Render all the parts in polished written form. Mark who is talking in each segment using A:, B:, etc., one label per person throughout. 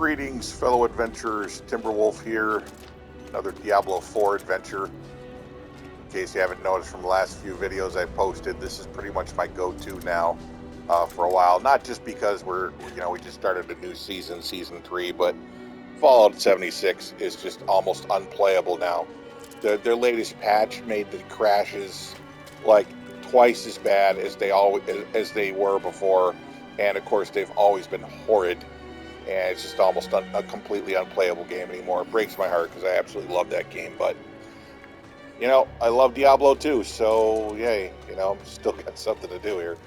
A: Greetings, fellow adventurers. Timberwolf here. Another Diablo 4 adventure. In case you haven't noticed from the last few videos I posted, this is pretty much my go-to now for a while. Not just because we just started a new season, Season 3, but Fallout 76 is just almost unplayable now. Their latest patch made the crashes like twice as bad as they were before, and of course they've always been horrid. And it's just almost a completely unplayable game anymore. It breaks my heart because I absolutely love that game. But, I love Diablo too. So, yay. Still got something to do here.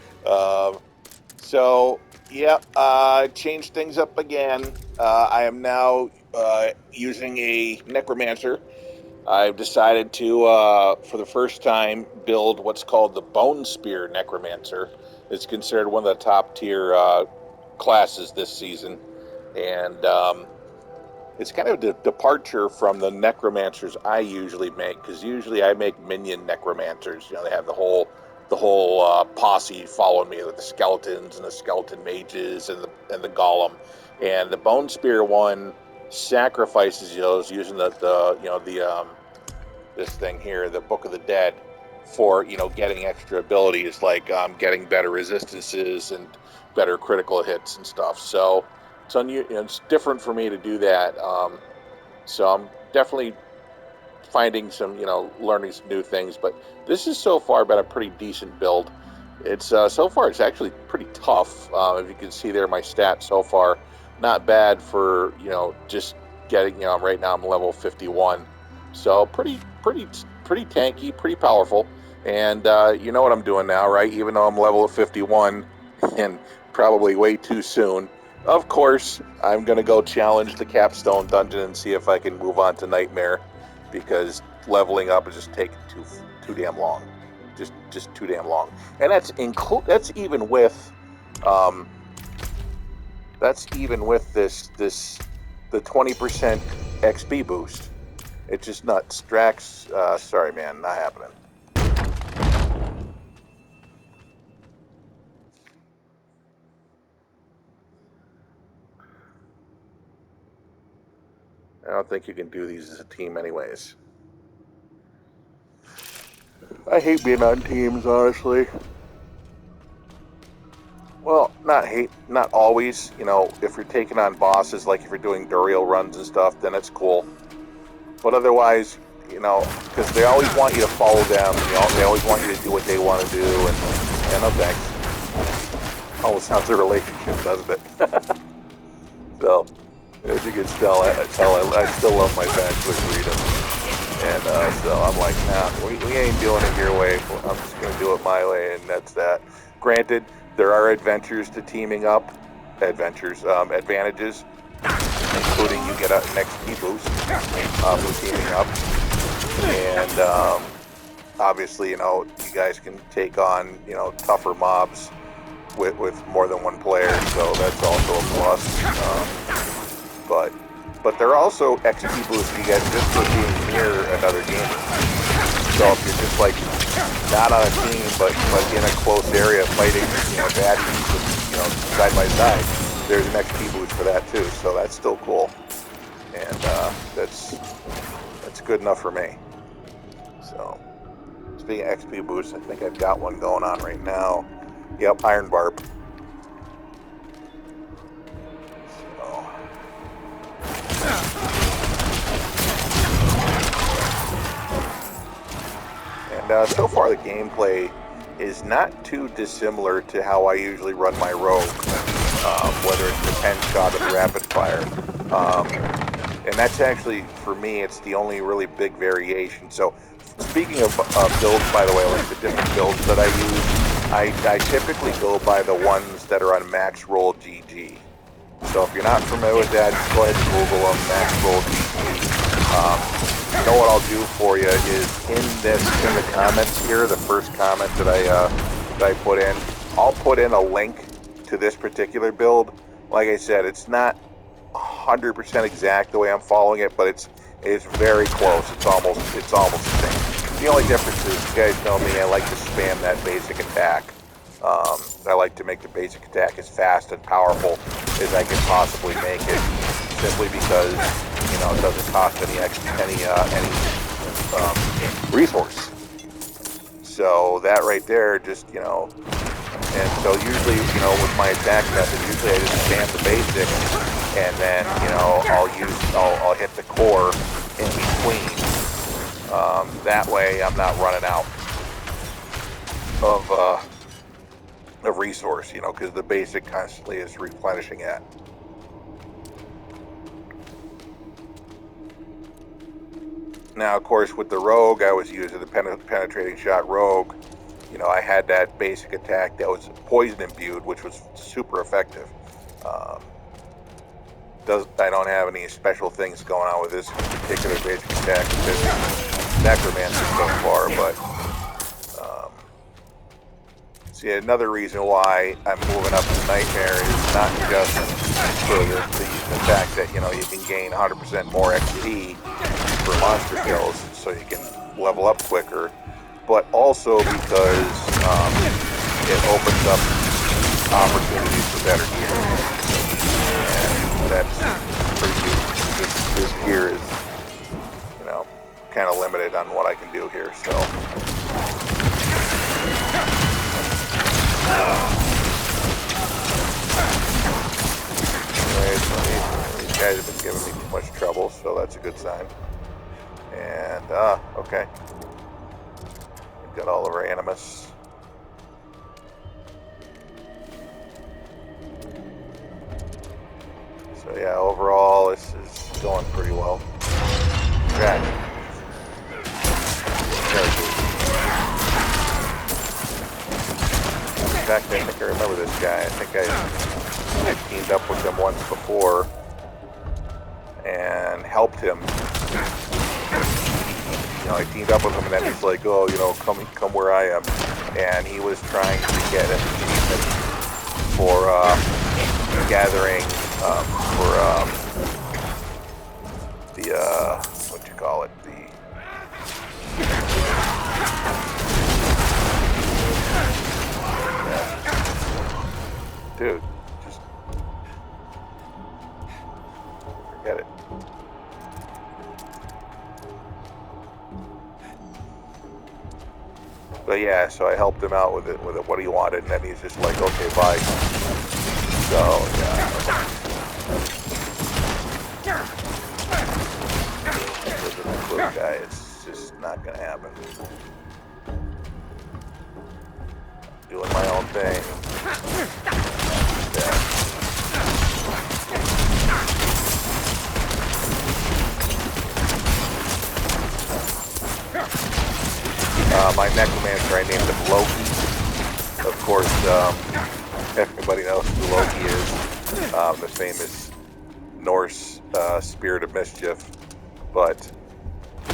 A: Changed things up again. I am now using a necromancer. I've decided to, for the first time, build what's called the Bone Spear Necromancer. It's considered one of the top tier classes this season. And it's kind of a departure from the necromancers I usually make, because usually I make minion necromancers. They have the whole posse following me with the skeletons and the skeleton mages and the golem. And the Bone Spear one sacrifices those using this thing here, the Book of the Dead, for getting extra abilities like getting better resistances and better critical hits and stuff. So it's different for me to do that. So I'm definitely finding some, learning some new things. But this has so far been a pretty decent build. It's so far it's actually pretty tough. If you can see there, my stats so far, not bad for just getting. Right now I'm level 51, so pretty tanky, pretty powerful. And you know what I'm doing now, right? Even though I'm level 51 and probably way too soon. Of course, I'm going to go challenge the Capstone Dungeon and see if I can move on to Nightmare, because leveling up is just taking too damn long. Just too damn long. And that's even with the 20% XP boost. It's just nuts. Drax, sorry man, not happening. I don't think you can do these as a team anyways. I hate being on teams, honestly. Well, not always. If you're taking on bosses, like if you're doing Duriel runs and stuff, then it's cool. But otherwise, because they always want you to follow them. They always want you to do what they want to do, and no thanks. Almost sounds a relationship, doesn't it? So, as you can tell, I still love my bachelor freedom. And so I'm like, nah, we ain't doing it your way. I'm just going to do it my way, and that's that. Granted, there are adventures to teaming up. Advantages, including you get an XP boost for teaming up. And obviously, you guys can take on, tougher mobs with more than one player, so that's also a plus. But there are also XP boosts you get just for being near another gamer. So if you're just like not on a team, but in a close area fighting, baddies, side by side, there's an XP boost for that too. So that's still cool, and that's good enough for me. So speaking of XP boosts, I think I've got one going on right now. Yep, Iron Barb. And so far the gameplay is not too dissimilar to how I usually run my rogue, whether it's the 10-shot or the rapid fire. And that's actually, for me, it's the only really big variation. So speaking of builds, by the way, like the different builds that I use, I typically go by the ones that are on max roll GG. So if you're not familiar with that, just go ahead and Google them, max roll GG. What I'll do for you is in the comments here, the first comment that I put in, I'll put in a link to this particular build. Like I said, it's not 100% exact the way I'm following it, but it's very close. It's almost the same. The only difference is, you guys know me, I like to spam that basic attack. I like to make the basic attack as fast and powerful as I can possibly make it. simply because, you know, it doesn't cost any resource. So that right there, just, you know, and so usually, you know, with my attack method, usually I just spam the basic, and then, you know, I'll hit the core in between. That way I'm not running out of resource, you know, because the basic constantly is replenishing it. Now, of course, with the rogue, I was using the penetrating shot rogue. You know, I had that basic attack that was poison imbued, which was super effective. I don't have any special things going on with this particular basic attack with this necromancer so far, but see, another reason why I'm moving up to Nightmare is not just for the fact that, you know, you can gain 100% more XP for monster kills, so you can level up quicker, but also because it opens up opportunities for better gear. And that's pretty good. This gear is, you know, kind of limited on what I can do here, so. Anyways, these guys have been giving me too much trouble, so that's a good sign. And, okay. We've got all of our animus. So yeah, overall, this is going pretty well. Right. In fact, I think I remember this guy. I think I teamed up with him once before and helped him. You know, I teamed up with him, and then he's like, "Oh, you know, come where I am." And he was trying to get an achievement for gathering for the what you call it, dude, just forget it. But yeah, so I helped him out with it, what he wanted, and then he's just like, okay, bye. So yeah. This guy, it's just not gonna happen. Doing my own thing. Yeah. My necromancer, I named him Loki. Of course, everybody knows who Loki is, the famous Norse spirit of mischief. But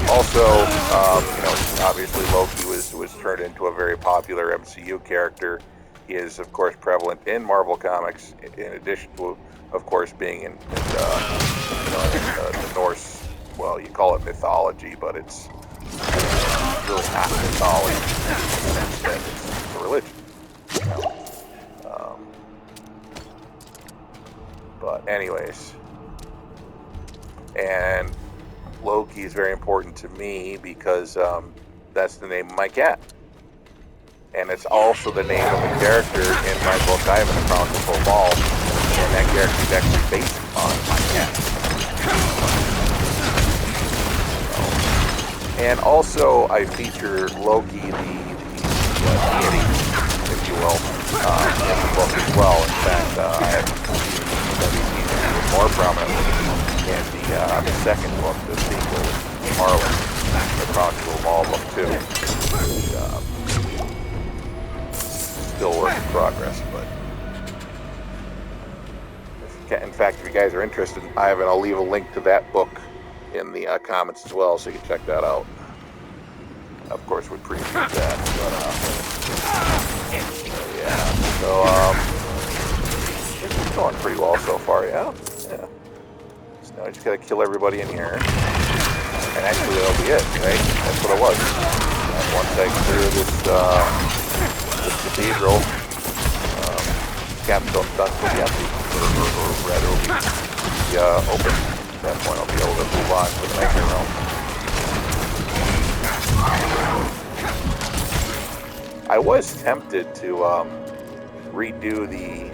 A: also, you know, obviously Loki was turned into a very popular MCU character. He is, of course, prevalent in Marvel Comics, in addition to, of course, being in the Norse, well, you call it mythology, but it's really not mythology in the sense that it's a religion. You know? But anyways, and Loki is very important to me because that's the name of my cat. And it's also the name of a character in my book, Ivan the Chronicles of All, and that character is actually based on my cat. And also, I feature Loki, the deity, if you will, in the book as well. In fact, I have featured more prominently in the second book, the sequel, Marlin, the Chronicles of All, book 2, which still work in progress. But in fact, if you guys are interested in Ivan, I'll leave a link to that book in the comments as well, so you can check that out. Of course, we appreciate that. But, yeah, so it's going pretty well so far, yeah. So now I just gotta kill everybody in here, and actually that'll be it, right? That's what it was. And once I clear this cathedral, Capstone's done to be empty, or rather, it'll be open. At that point, I'll be able to move on to the nightmare realm. I was tempted to redo the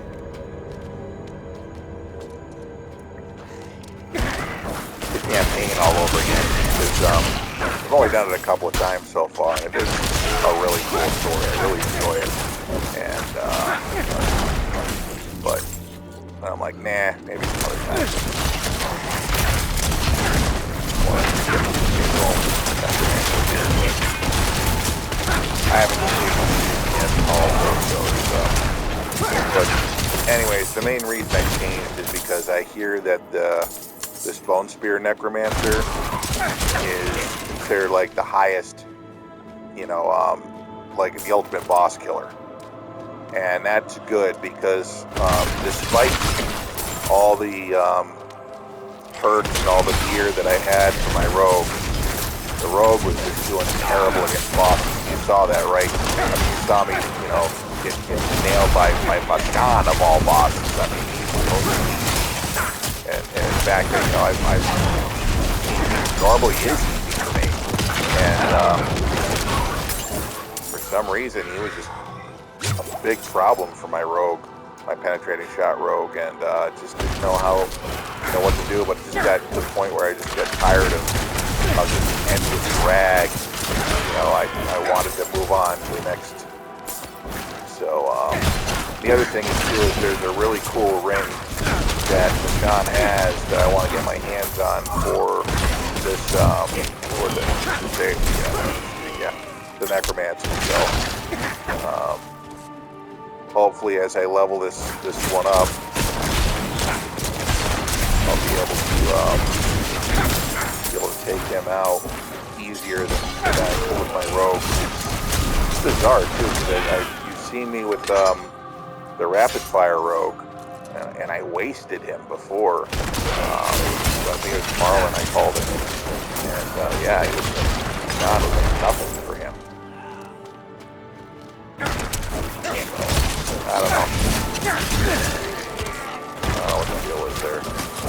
A: campaign all over again, because I've only done it a couple of times so far, and it is a really cool story. I really enjoy it, and but I'm like, nah, maybe some other time. I haven't seen all of those, but anyways, the main reason I changed is because I hear that this Bone Spear Necromancer is considered like the highest, you know, like the ultimate boss killer. And that's good because despite all the perks and all the gear that I had for my rogue, the rogue was just doing terrible against bosses. You saw that, right? You saw me, you know, get nailed by Maskan of all bosses. I mean, he's and in fact, you know, I've normally is easy for me, and for some reason he was just a big problem for my rogue, my penetrating shot rogue, and just didn't know how, you know, what to do. But it just got to the point where I just got tired of this endless drag. You know, I wanted to move on to the next. So the other thing is too is there's a really cool ring that John has that I want to get my hands on for this for the necromancer. So hopefully as I level this one up, I'll be able to take him out easier than I could with my rogue. It's bizarre too, because you've seen me with the rapid fire rogue, and I wasted him before. I think it was Marlin I called it, and yeah, he was not nothing for him. I don't know. I don't know what the deal is there,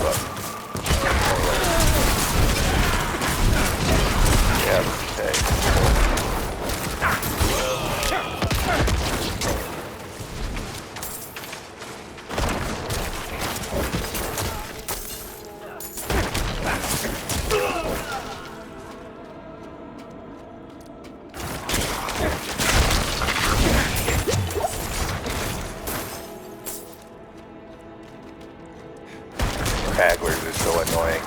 A: but yeah, okay. Hagglers are so annoying.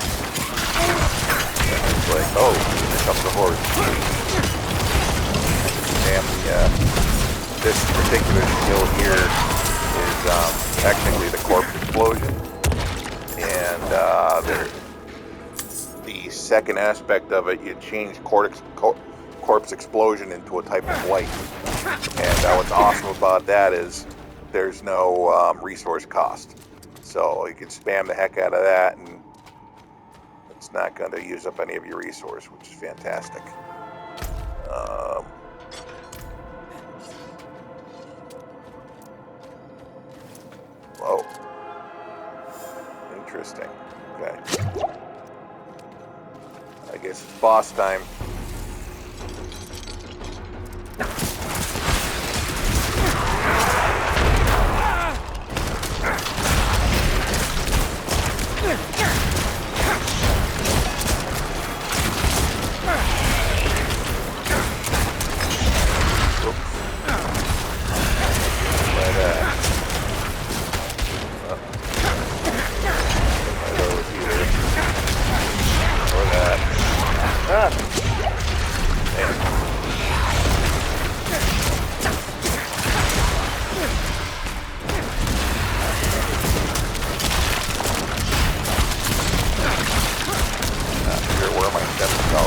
A: It's like, oh, here comes the horse. Damn, this particular skill here is technically the corpse explosion. And the second aspect of it, you change corpse explosion into a type of light. And what's awesome about that is there's no resource cost. So you can spam the heck out of that, and it's not going to use up any of your resource, which is fantastic. Whoa. Interesting. Okay. I guess it's boss time.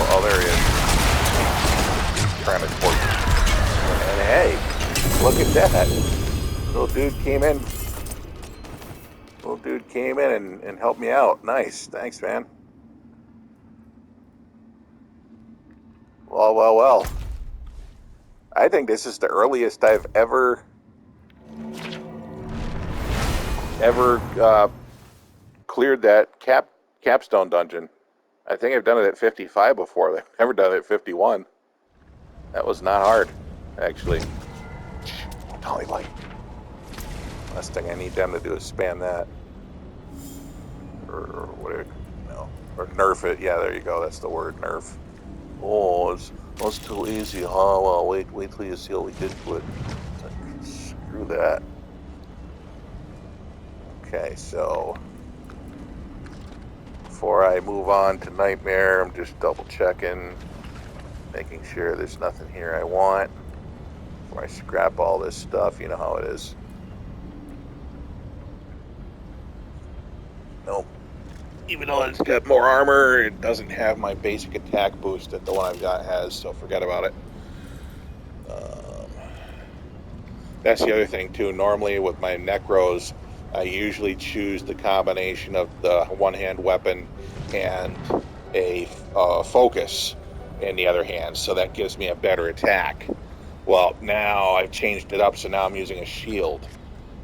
A: Oh, there he is. Trying to exploit. And hey, look at that. Little dude came in and helped me out. Nice. Thanks, man. Well. I think this is the earliest I've ever cleared that capstone dungeon. I think I've done it at 55 before. I've never done it at 51. That was not hard, actually. Totally light. Last thing I need them to do is spam that. Or whatever. No. Or nerf it. Yeah, there you go. That's the word, nerf. Oh, it's too easy, huh? Well, wait till you see what we did to it. Screw that. Okay, so before I move on to Nightmare, I'm just double checking, making sure there's nothing here I want. Before I scrap all this stuff, you know how it is. Nope. Even though it's got more armor, it doesn't have my basic attack boost that the one I've got has, so forget about it. That's the other thing, too. Normally, with my Necros, I usually choose the combination of the one-hand weapon and a focus in the other hand, so that gives me a better attack. Well, now I've changed it up, so now I'm using a shield.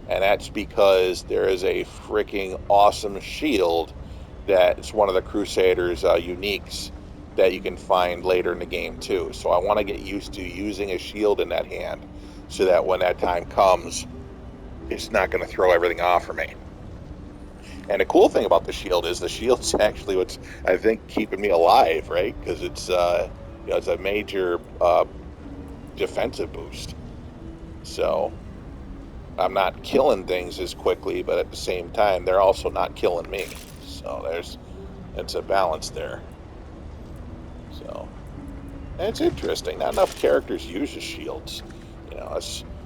A: And that's because there is a freaking awesome shield that's one of the Crusaders' uniques that you can find later in the game, too. So I want to get used to using a shield in that hand, so that when that time comes, it's not going to throw everything off for me. And the cool thing about the shield is the shield's actually what's, I think, keeping me alive, right? Because it's, it's a major defensive boost. So I'm not killing things as quickly, but at the same time, they're also not killing me. So it's a balance there. So, and it's interesting. Not enough characters use the shields.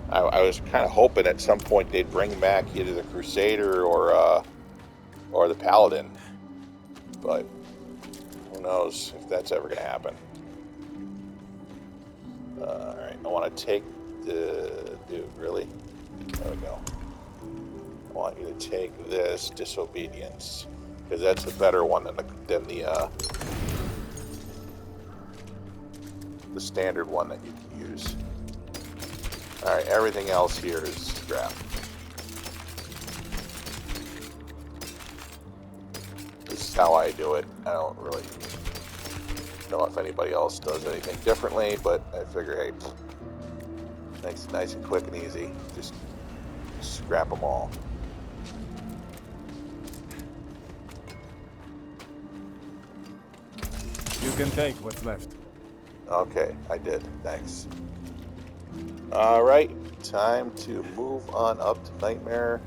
A: I was kind of hoping at some point they'd bring back either the Crusader or the Paladin, but who knows if that's ever going to happen. All right, I want to take the dude. Really? There we go. I want you to take this Disobedience, because that's a better one than the standard one that you can use. Alright, everything else here is scrap. This is how I do it. I don't really know if anybody else does anything differently, but I figure, hey, nice and quick and easy. Just scrap them all.
B: You can take what's left.
A: Okay, I did. Thanks. Alright, time to move on up to Nightmare.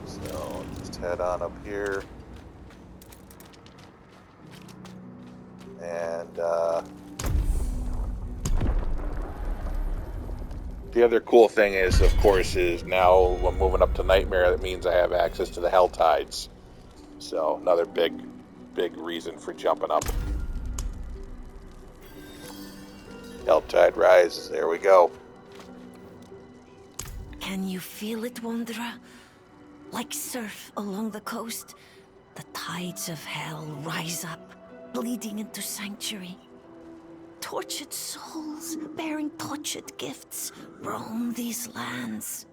A: So, just head on up here. And, the other cool thing is, of course, is now when moving up to Nightmare, that means I have access to the Hell Tides. So, another big reason for jumping up. Helltide rises. There we go.
C: Can you feel it, Wanderer? Like surf along the coast, the tides of hell rise up, bleeding into sanctuary. Tortured souls, bearing tortured gifts, roam these lands.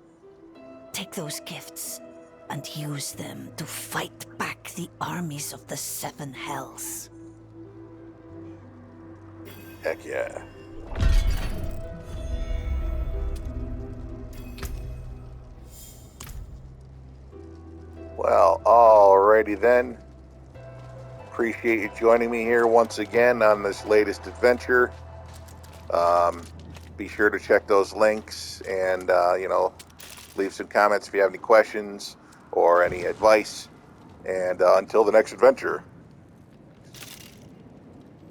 C: Take those gifts and use them to fight back the armies of the Seven Hells.
A: Heck yeah. Well, alrighty then. Appreciate you joining me here once again on this latest adventure. Be sure to check those links and, leave some comments if you have any questions or any advice. And until the next adventure.